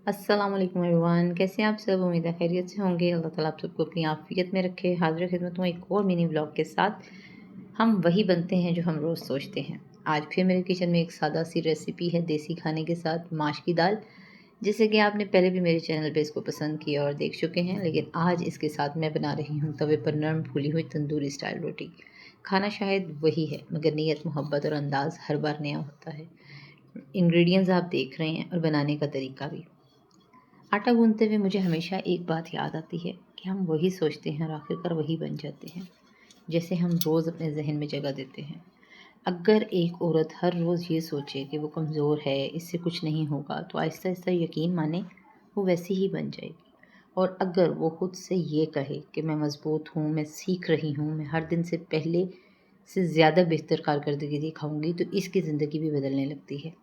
अस्सलाम वालेकुम एवरीवन, कैसे हैं आप सब। उम्मीद है खैरियत से होंगे। अल्लाह ताला आप सबको अपनी आफियत में रखे। हाजिर खिदमत हूँ एक और मिनी व्लॉग के साथ। हम वही बनते हैं जो हम रोज़ सोचते हैं। आज फिर मेरे किचन में एक सादा सी रेसिपी है देसी खाने के साथ माश की दाल, जिससे कि आपने पहले भी मेरे चैनल पे इसको पसंद किया और देख चुके हैं। लेकिन आज इसके साथ मैं बना रही हूँ तवे पर नरम फूली हुई तंदूरी स्टाइल रोटी। खाना शायद वही है, मगर नीयत, मोहब्बत और अंदाज़ हर बार नया होता है। इंग्रेडिएंट्स आप देख रहे हैं और बनाने का तरीका भी। आटा गूंथते हुए मुझे हमेशा एक बात याद आती है कि हम वही सोचते हैं और आखिरकार वही बन जाते हैं, जैसे हम रोज़ अपने जहन में जगह देते हैं। अगर एक औरत हर रोज़ ये सोचे कि वो कमज़ोर है, इससे कुछ नहीं होगा, तो आहिस्ता आहिस्ता यकीन माने वो वैसी ही बन जाएगी। और अगर वो खुद से ये कहे कि मैं मज़बूत हूँ, मैं सीख रही हूँ, मैं हर दिन से पहले से ज़्यादा बेहतर कारकर्दगी दिखाऊंगी, तो इसकी ज़िंदगी भी बदलने लगती है।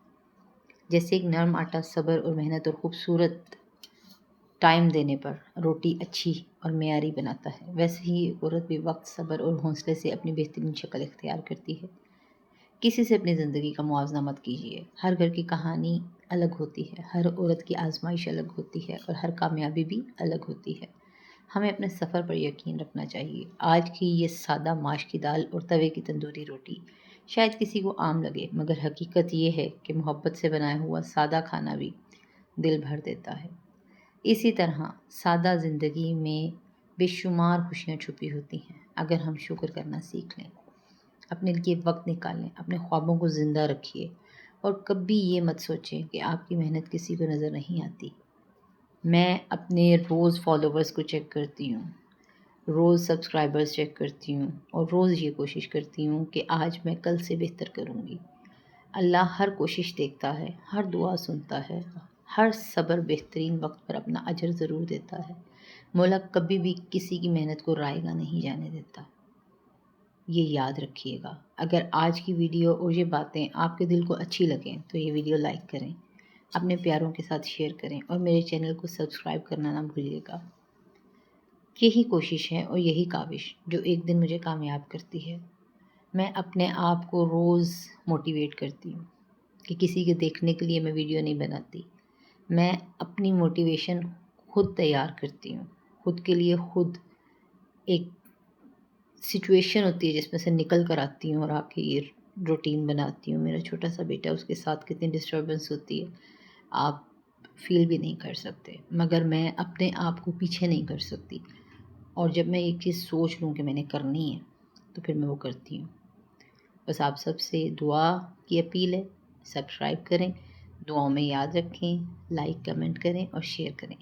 जैसे एक नरम आटा सब्र और मेहनत और खूबसूरत टाइम देने पर रोटी अच्छी और मेयारी बनाता है, वैसे ही एक औरत भी वक्त, सब्र और हौसले से अपनी बेहतरीन शक्ल इख्तियार करती है। किसी से अपनी ज़िंदगी का मुआवजा मत कीजिए। हर घर की कहानी अलग होती है, हर औरत की आजमाइश अलग होती है और हर कामयाबी भी अलग होती है। हमें अपने सफ़र पर यकीन रखना चाहिए। आज की ये सादा माश की दाल और तवे की तंदूरी रोटी शायद किसी को आम लगे, मगर हकीकत ये है कि मोहब्बत से बनाया हुआ सादा खाना भी दिल भर देता है। इसी तरह सादा ज़िंदगी में बेशुमार खुशियाँ छुपी होती हैं, अगर हम शुक्र करना सीख लें, अपने लिए वक्त निकालें, अपने ख्वाबों को ज़िंदा रखिए और कभी ये मत सोचें कि आपकी मेहनत किसी को नज़र नहीं आती। मैं अपने रोज़ फॉलोवर्स को चेक करती हूँ, रोज़ सब्सक्राइबर्स चेक करती हूँ और रोज़ ये कोशिश करती हूँ कि आज मैं कल से बेहतर करूँगी। अल्लाह हर कोशिश देखता है, हर दुआ सुनता है, हर सब्र बेहतरीन वक्त पर अपना अजर ज़रूर देता है। मौला कभी भी किसी की मेहनत को रायगा नहीं जाने देता। ये याद रखिएगा। अगर आज की वीडियो और ये बातें आपके दिल को अच्छी लगें तो ये वीडियो लाइक करें, अपने प्यारों के साथ शेयर करें और मेरे चैनल को सब्सक्राइब करना ना भूलिएगा। यही कोशिश है और यही काविश जो एक दिन मुझे कामयाब करती है। मैं अपने आप को रोज़ मोटिवेट करती हूँ कि किसी के देखने के लिए मैं वीडियो नहीं बनाती। मैं अपनी मोटिवेशन खुद तैयार करती हूँ, खुद के लिए खुद एक सिचुएशन होती है जिसमें से निकल कर आती हूँ और आपकी ये रूटीन बनाती हूँ। मेरा छोटा सा बेटा, उसके साथ कितनी डिस्टर्बेंस होती है आप फील भी नहीं कर सकते, मगर मैं अपने आप को पीछे नहीं कर सकती। और जब मैं एक चीज़ सोच लूँ कि मैंने करनी है तो फिर मैं वो करती हूँ। बस आप सबसे दुआ की अपील है, सब्सक्राइब करें, दुआओं में याद रखें, लाइक कमेंट करें और शेयर करें।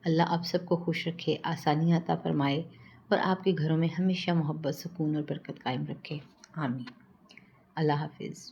अल्लाह आप सबको खुश रखे, आसानियाँ अता फ़रमाए और आपके घरों में हमेशा मोहब्बत, सुकून और बरकत कायम रखे। आमीन। अल्लाह हाफ़िज़।